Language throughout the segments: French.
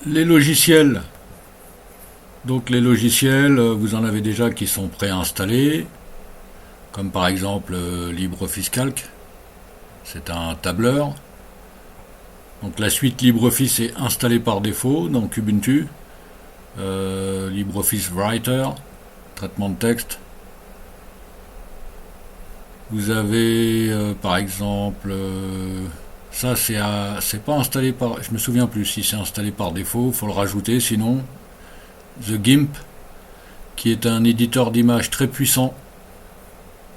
Les logiciels. Donc les logiciels, vous en avez déjà qui sont préinstallés, comme par exemple LibreOffice Calc. C'est un tableur. Donc la suite LibreOffice est installée par défaut dans Ubuntu. LibreOffice Writer, traitement de texte. Vous avez par exemple ça c'est pas installé par, je me souviens plus si c'est installé par défaut, il faut le rajouter sinon. The GIMP, qui est un éditeur d'images très puissant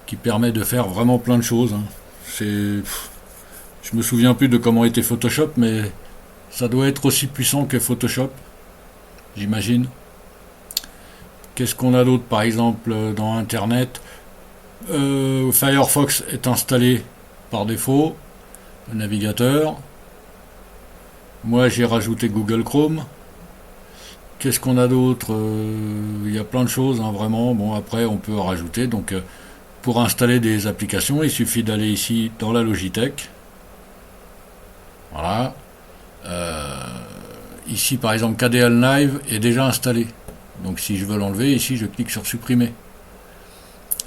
qui permet de faire vraiment plein de choses, hein. C'est, je me souviens plus de comment était Photoshop, mais ça doit être aussi puissant que Photoshop, j'imagine. Qu'est-ce qu'on a d'autre par exemple dans Internet? Firefox est installé par défaut, le navigateur. Moi j'ai rajouté Google Chrome. Qu'est-ce qu'on a d'autre? Il y a plein de choses, hein, vraiment. Bon, après on peut rajouter. Donc pour installer des applications, il suffit d'aller ici dans la Logitech. Voilà. Ici par exemple KDL Live est déjà installé. Donc si je veux l'enlever, ici je clique sur supprimer.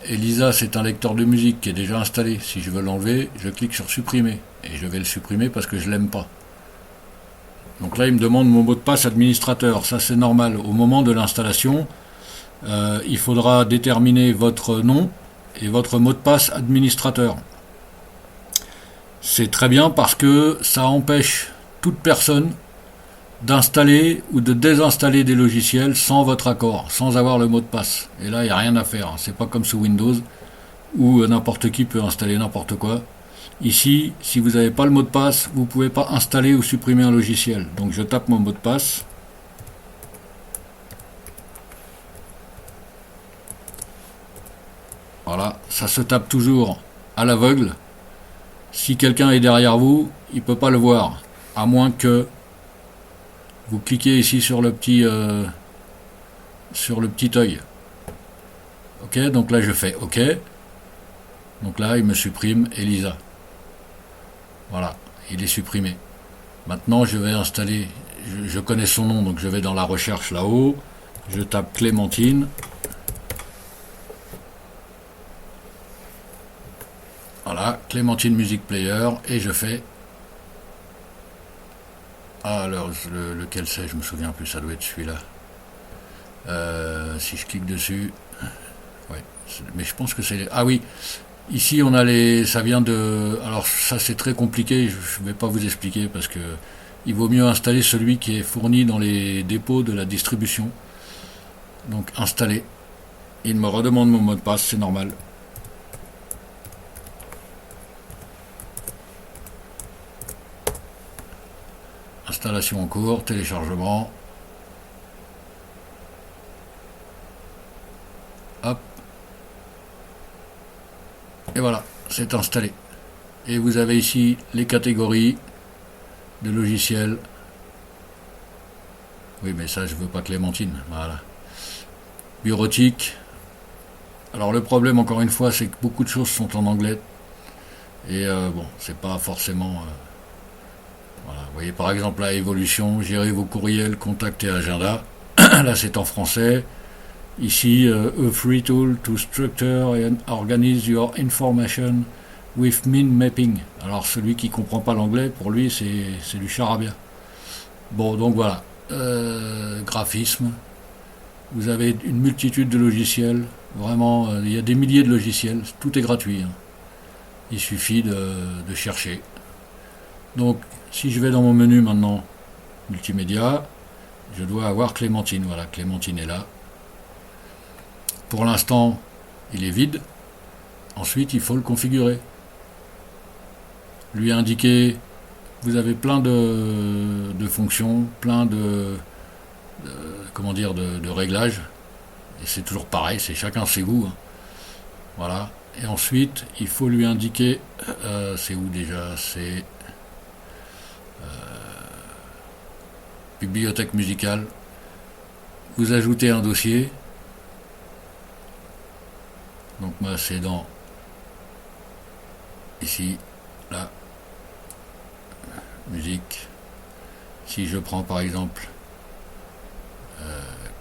Elisa, c'est un lecteur de musique qui est déjà installé. Si je veux l'enlever, je clique sur supprimer. Et je vais le supprimer parce que je l'aime pas. Donc là, il me demande mon mot de passe administrateur. Ça, c'est normal. Au moment de l'installation, il faudra déterminer votre nom et votre mot de passe administrateur. C'est très bien parce que ça empêche toute personne d'installer ou de désinstaller des logiciels sans votre accord, sans avoir le mot de passe. Et là, il n'y a rien à faire. C'est pas comme sous Windows où n'importe qui peut installer n'importe quoi. Ici, si vous n'avez pas le mot de passe, vous ne pouvez pas installer ou supprimer un logiciel. Donc je tape mon mot de passe. Voilà, ça se tape toujours à l'aveugle. Si quelqu'un est derrière vous, il ne peut pas le voir, à moins que vous cliquez ici sur le petit œil. Ok, donc là je fais OK. Donc là il me supprime Elisa. Voilà, il est supprimé. Maintenant je vais installer, je connais son nom, donc je vais dans la recherche là-haut, je tape Clémentine. Voilà, Clémentine Music Player, et je fais... Ah, alors, lequel c'est? Je me souviens plus, ça doit être celui-là. Si je clique dessus... Ouais, mais je pense que c'est... Ah oui, ici on a les... Ça vient de... Alors ça c'est très compliqué, je ne vais pas vous expliquer parce que il vaut mieux installer celui qui est fourni dans les dépôts de la distribution. Donc installer. Il me redemande mon mot de passe, c'est normal. Installation en cours, téléchargement. Hop. Et voilà, c'est installé. Et vous avez ici les catégories de logiciels. Oui, mais ça, je veux pas Clémentine. Voilà. Bureautique. Alors le problème, encore une fois, c'est que beaucoup de choses sont en anglais. Et bon, c'est pas forcément... voilà. Vous voyez par exemple la évolution, gérer vos courriels, contacts et agenda. Là, c'est en français. Ici, a free tool to structure and organize your information with min mapping. Alors celui qui comprend pas l'anglais, pour lui, c'est du charabia. Bon, donc voilà. Graphisme. Vous avez une multitude de logiciels. Vraiment, il y a des milliers de logiciels. Tout est gratuit, hein. Il suffit de chercher. Donc, si je vais dans mon menu maintenant, multimédia, je dois avoir Clémentine. Voilà, Clémentine est là. Pour l'instant, il est vide. Ensuite, il faut le configurer. Lui indiquer, vous avez plein de fonctions, plein comment dire, de réglages. Et c'est toujours pareil, c'est chacun ses goûts, hein. Voilà. Et ensuite, il faut lui indiquer, c'est où déjà? C'est bibliothèque musicale. Vous ajoutez un dossier. Donc moi c'est dans ici, là, musique. Si je prends par exemple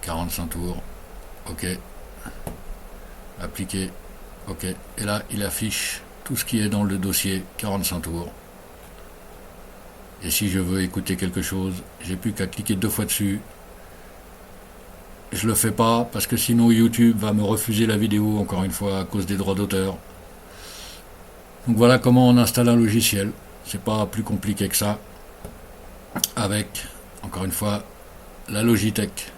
45 tours, ok, appliquer, ok, et là il affiche tout ce qui est dans le dossier 45 tours. Et si je veux écouter quelque chose, j'ai plus qu'à cliquer 2 fois dessus. Je le fais pas parce que sinon YouTube va me refuser la vidéo encore une fois à cause des droits d'auteur. Donc voilà comment on installe un logiciel. C'est pas plus compliqué que ça. Avec, encore une fois, la Logitech.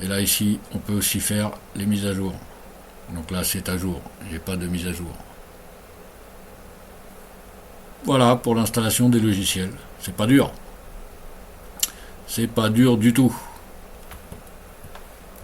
Et là ici, on peut aussi faire les mises à jour. Donc là c'est à jour, j'ai pas de mise à jour. Voilà pour l'installation des logiciels. C'est pas dur. C'est pas dur du tout.